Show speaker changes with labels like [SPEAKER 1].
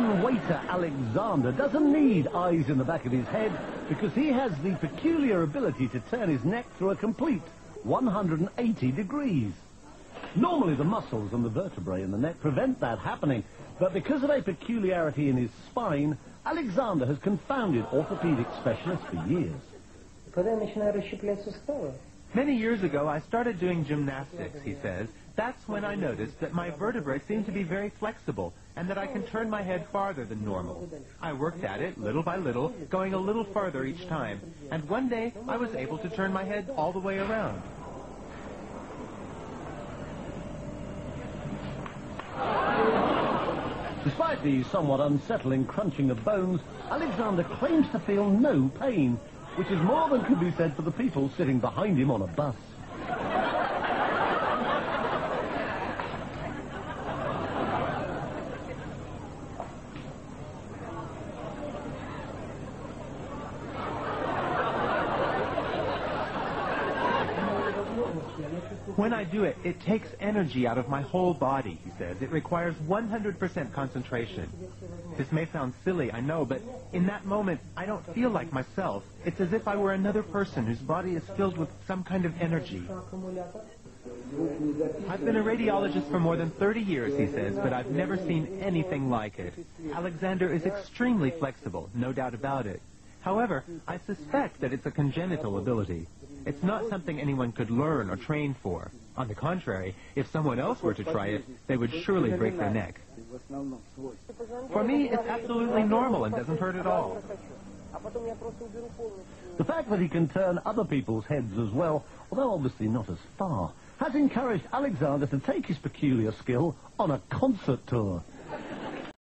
[SPEAKER 1] Russian waiter Alexander doesn't need eyes in the back of his head because he has the peculiar ability to turn his neck through a complete 180 degrees. Normally the muscles and the vertebrae in the neck prevent that happening, but because of a peculiarity in his spine, Alexander has confounded orthopedic specialists for years.
[SPEAKER 2] Many years ago, I started doing gymnastics, he says. That's when I noticed that my vertebrae seem to be very flexible and that I can turn my head farther than normal. I worked at it little by little, going a little farther each time, and one day I was able to turn my head all the way around.
[SPEAKER 1] Despite the somewhat unsettling crunching of bones, Alexander claims to feel no pain, which is more than could be said for the people sitting behind him on a bus.
[SPEAKER 2] When I do it, it takes energy out of my whole body, he says. It requires 100% concentration. This may sound silly, I know, but in that moment, I don't feel like myself. It's as if I were another person whose body is filled with some kind of energy. I've been a radiologist for more than 30 years, he says, but I've never seen anything like it. Alexander is extremely flexible, no doubt about it. However, I suspect that it's a congenital ability. It's not something anyone could learn or train for. On the contrary, if someone else were to try it, they would surely break their neck. For me, it's absolutely normal and doesn't hurt at all.
[SPEAKER 1] The fact that he can turn other people's heads as well, although obviously not as far, has encouraged Alexander to take his peculiar skill on a concert tour.